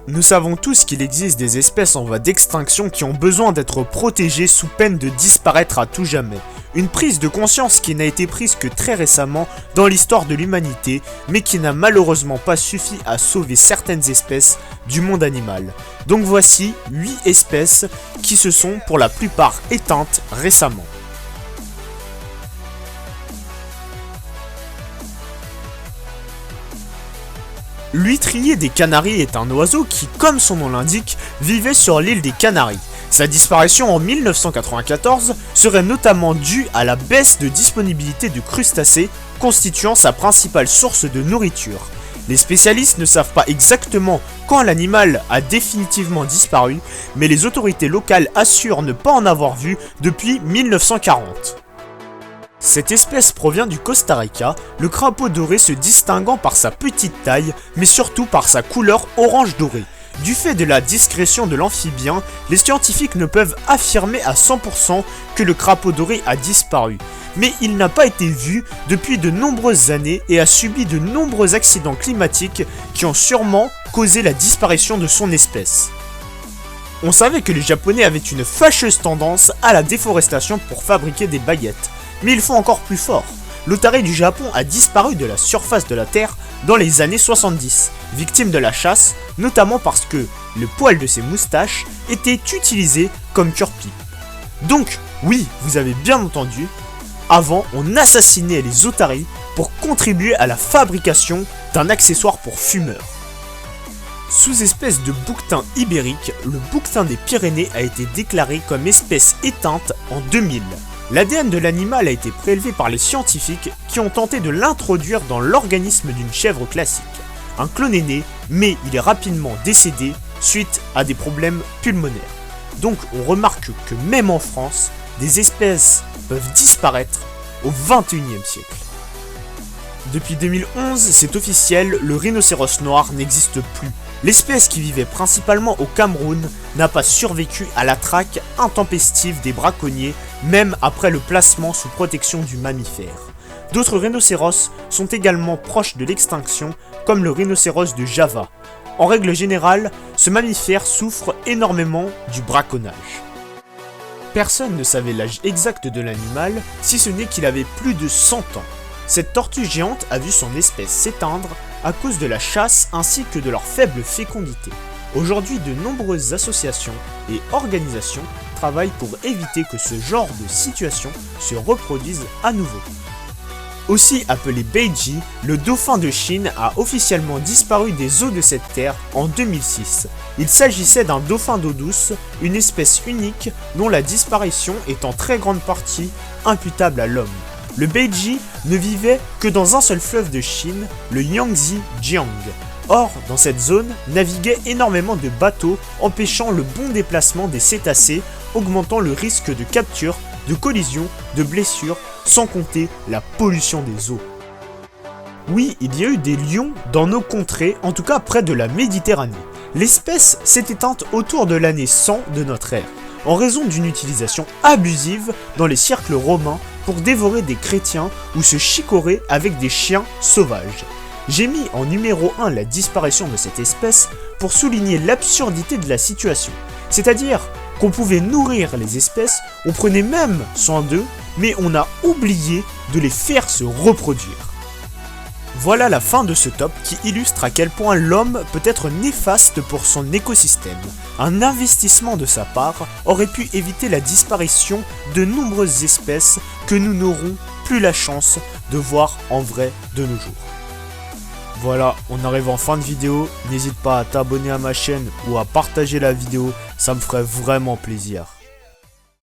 Nous savons tous qu'il existe des espèces en voie d'extinction qui ont besoin d'être protégées sous peine de disparaître à tout jamais. Une prise de conscience qui n'a été prise que très récemment dans l'histoire de l'humanité, mais qui n'a malheureusement pas suffi à sauver certaines espèces du monde animal. Donc voici 8 espèces qui se sont pour la plupart éteintes récemment. L'huîtrier des Canaries est un oiseau qui, comme son nom l'indique, vivait sur l'île des Canaries. Sa disparition en 1994 serait notamment due à la baisse de disponibilité de crustacés, constituant sa principale source de nourriture. Les spécialistes ne savent pas exactement quand l'animal a définitivement disparu, mais les autorités locales assurent ne pas en avoir vu depuis 1940. Cette espèce provient du Costa Rica, le crapaud doré se distinguant par sa petite taille, mais surtout par sa couleur orange doré. Du fait de la discrétion de l'amphibien, les scientifiques ne peuvent affirmer à 100% que le crapaud doré a disparu. Mais il n'a pas été vu depuis de nombreuses années et a subi de nombreux accidents climatiques qui ont sûrement causé la disparition de son espèce. On savait que les Japonais avaient une fâcheuse tendance à la déforestation pour fabriquer des baguettes. Mais ils font encore plus fort. L'otarie du Japon a disparu de la surface de la Terre dans les années 70, victime de la chasse, notamment parce que le poil de ses moustaches était utilisé comme cure-pipe. Donc, oui, vous avez bien entendu, avant on assassinait les otaries pour contribuer à la fabrication d'un accessoire pour fumeurs. Sous-espèce de bouquetin ibérique, le bouquetin des Pyrénées a été déclaré comme espèce éteinte en 2000. L'ADN de l'animal a été prélevé par les scientifiques qui ont tenté de l'introduire dans l'organisme d'une chèvre classique. Un clone est né, mais il est rapidement décédé suite à des problèmes pulmonaires. Donc on remarque que même en France, des espèces peuvent disparaître au XXIe siècle. Depuis 2011, c'est officiel, le rhinocéros noir n'existe plus. L'espèce qui vivait principalement au Cameroun n'a pas survécu à la traque intempestive des braconniers, même après le placement sous protection du mammifère. D'autres rhinocéros sont également proches de l'extinction, comme le rhinocéros de Java. En règle générale, ce mammifère souffre énormément du braconnage. Personne ne savait l'âge exact de l'animal, si ce n'est qu'il avait plus de 100 ans. Cette tortue géante a vu son espèce s'éteindre à cause de la chasse ainsi que de leur faible fécondité. Aujourd'hui, de nombreuses associations et organisations travaillent pour éviter que ce genre de situation se reproduise à nouveau. Aussi appelé Beiji, le dauphin de Chine a officiellement disparu des eaux de cette terre en 2006. Il s'agissait d'un dauphin d'eau douce, une espèce unique dont la disparition est en très grande partie imputable à l'homme. Le Beiji ne vivait que dans un seul fleuve de Chine, le Yangtze-Jiang. Or, dans cette zone, naviguaient énormément de bateaux, empêchant le bon déplacement des cétacés, augmentant le risque de capture, de collision, de blessures, sans compter la pollution des eaux. Oui, il y a eu des lions dans nos contrées, en tout cas près de la Méditerranée. L'espèce s'est éteinte autour de l'année 100 de notre ère, en raison d'une utilisation abusive dans les cercles romains pour dévorer des chrétiens ou se chicorer avec des chiens sauvages. J'ai mis en numéro 1 la disparition de cette espèce pour souligner l'absurdité de la situation. C'est-à-dire qu'on pouvait nourrir les espèces, on prenait même soin d'eux, mais on a oublié de les faire se reproduire. Voilà la fin de ce top qui illustre à quel point l'homme peut être néfaste pour son écosystème. Un investissement de sa part aurait pu éviter la disparition de nombreuses espèces que nous n'aurons plus la chance de voir en vrai de nos jours. Voilà, on arrive en fin de vidéo, n'hésite pas à t'abonner à ma chaîne ou à partager la vidéo, ça me ferait vraiment plaisir.